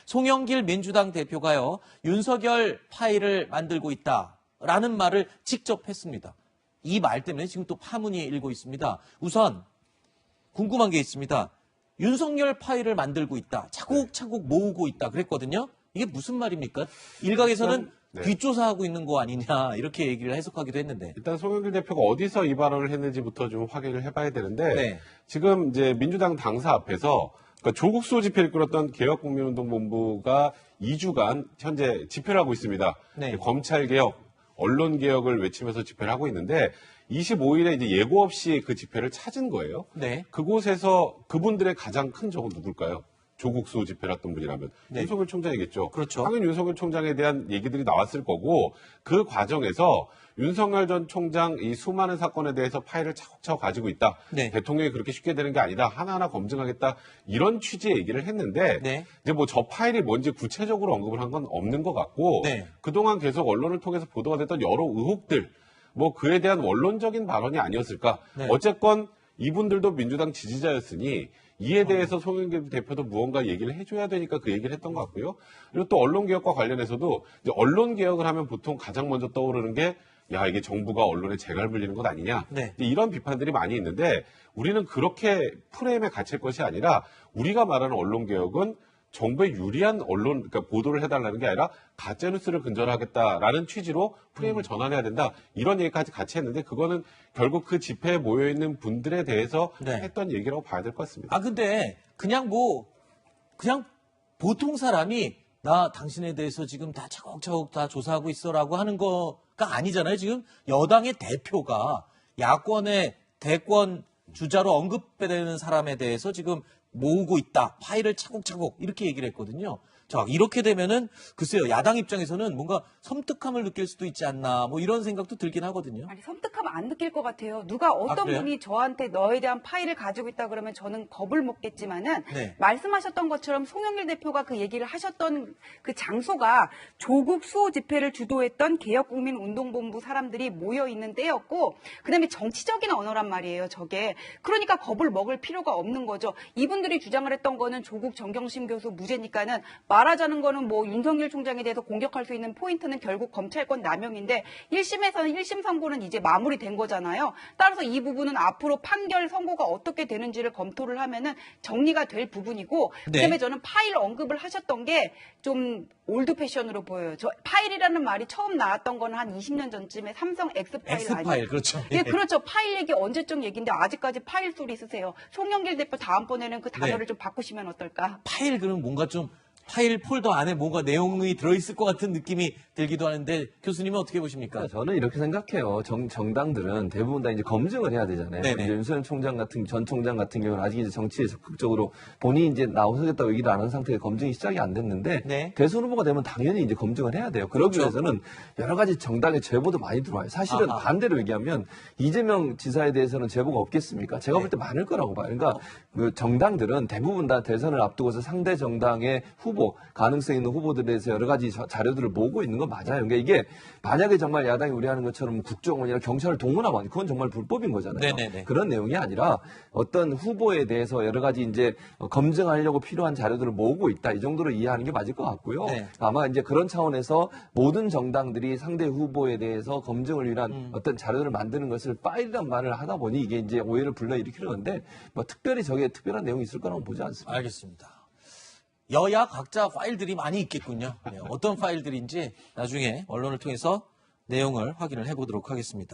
송영길 민주당 대표가요, 윤석열 파일을 만들고 있다라는 말을 직접 했습니다. 이 말 때문에 지금 또 파문이 일고 있습니다. 우선 궁금한 게 있습니다. 윤석열 파일을 만들고 있다. 차곡차곡 모으고 있다. 그랬거든요. 이게 무슨 말입니까? 일각에서는 뒷조사하고 있는 거 아니냐 이렇게 얘기를 해석하기도 했는데. 일단 송영길 대표가 어디서 이 발언을 했는지부터 좀 확인을 해봐야 되는데 지금 이제 민주당 당사 앞에서 그러니까 조국 수호 집회를 이끌었던 개혁국민운동본부가 2주간 현재 집회를 하고 있습니다. 검찰개혁, 언론개혁을 외치면서 집회를 하고 있는데 25일에 이제 예고 없이 그 집회를 찾은 거예요. 그곳에서 그분들의 가장 큰 적은 누굴까요? 조국 수호 집회를 했던 분이라면 윤석열 총장이겠죠. 그렇죠. 당연히 윤석열 총장에 대한 얘기들이 나왔을 거고 그 과정에서 윤석열 전 총장 이 수많은 사건에 대해서 파일을 차곡차곡 가지고 있다. 대통령이 그렇게 쉽게 되는 게 아니다. 하나하나 검증하겠다. 이런 취지의 얘기를 했는데 이제 뭐 저 파일이 뭔지 구체적으로 언급을 한 건 없는 것 같고 그동안 계속 언론을 통해서 보도가 됐던 여러 의혹들 뭐 그에 대한 원론적인 발언이 아니었을까. 어쨌건 이분들도 민주당 지지자였으니 이에 대해서 송영길 대표도 무언가 얘기를 해줘야 되니까 그 얘기를 했던 것 같고요. 그리고 또 언론개혁과 관련해서도 이제 언론개혁을 하면 보통 가장 먼저 떠오르는 게 야, 이게 정부가 언론에 재갈 불리는 것 아니냐. 이런 비판들이 많이 있는데 우리는 그렇게 프레임에 갇힐 것이 아니라 우리가 말하는 언론개혁은 정부에 유리한 언론, 그러니까 보도를 해달라는 게 아니라 가짜뉴스를 근절하겠다라는 취지로 프레임을 전환해야 된다. 이런 얘기까지 같이 했는데 그거는 결국 그 집회에 모여있는 분들에 대해서 했던 얘기라고 봐야 될 것 같습니다. 아, 근데 그냥 보통 사람이 나 당신에 대해서 지금 다 차곡차곡 다 조사하고 있어라고 하는 거가 아니잖아요. 지금 여당의 대표가 야권의 대권 주자로 언급되는 사람에 대해서 지금 모으고 있다. 파일을 차곡차곡 이렇게 얘기를 했거든요. 자, 이렇게 되면은 글쎄요. 야당 입장에서는 뭔가 섬뜩함을 느낄 수도 있지 않나 뭐 이런 생각도 들긴 하거든요. 아니, 섬뜩함 안 느낄 것 같아요. 누가 어떤 분이 저한테 너에 대한 파일을 가지고 있다 그러면 저는 겁을 먹겠지만은 말씀하셨던 것처럼 송영길 대표가 그 얘기를 하셨던 그 장소가 조국 수호 집회를 주도했던 개혁국민운동본부 사람들이 모여 있는 때였고 그다음에 정치적인 언어란 말이에요. 저게. 그러니까 겁을 먹을 필요가 없는 거죠. 이분들이 주장을 했던 거는 조국 정경심 교수 무죄니까는 말하자는 거는 뭐 윤석열 총장에 대해서 공격할 수 있는 포인트는 결국 검찰권 남용인데 1심에서는 1심 선고는 이제 마무리된 거잖아요. 따라서 이 부분은 앞으로 판결 선고가 어떻게 되는지를 검토를 하면은 정리가 될 부분이고 그다음에 저는 파일 언급을 하셨던 게 좀 올드 패션으로 보여요. 저 파일이라는 말이 처음 나왔던 거는 한 20년 전쯤에 삼성 X파일 X파일 그렇죠. 예, 그렇죠. 파일 얘기 언제적 얘기인데 아직까지 파일 소리 쓰세요. 송영길 대표 다음번에는 그 단어를 좀 바꾸시면 어떨까? 파일 그럼 뭔가 좀 파일 폴더 안에 뭔가 내용이 들어있을 것 같은 느낌이 들기도 하는데 교수님은 어떻게 보십니까? 저는 이렇게 생각해요. 정당들은 대부분 다 이제 검증을 해야 되잖아요. 이제 윤석열 총장 전 총장 같은 경우는 아직 이제 정치에 적극적으로 본인이 이제 나오겠다고 얘기를 안 한 상태에 검증이 시작이 안 됐는데 대선 후보가 되면 당연히 이제 검증을 해야 돼요. 그러기 위해서는 여러 가지 정당의 제보도 많이 들어와요. 사실은 반대로 얘기하면 이재명 지사에 대해서는 제보가 없겠습니까? 제가 볼 때 많을 거라고 봐요. 그러니까 그 정당들은 대부분 다 대선을 앞두고서 상대 정당의 후보, 가능성 있는 후보들에 대해서 여러 가지 자료들을 모으고 있는 건 맞아요. 그러니까 이게 만약에 정말 야당이 우려하는 것처럼 국정원이나 경찰을 동원하면 그건 정말 불법인 거잖아요. 그런 내용이 아니라 어떤 후보에 대해서 여러 가지 이제 검증하려고 필요한 자료들을 모으고 있다. 이 정도로 이해하는 게 맞을 것 같고요. 아마 이제 그런 차원에서 모든 정당들이 상대 후보에 대해서 검증을 위한 어떤 자료들을 만드는 것을 파일이란 말을 하다 보니 이게 이제 오해를 불러일으키는 건데 뭐 특별히 저게 특별한 내용이 있을 거라고 보지 않습니다. 알겠습니다. 여야 각자 파일들이 많이 있겠군요. 어떤 파일들인지 나중에 언론을 통해서 내용을 확인을 해보도록 하겠습니다.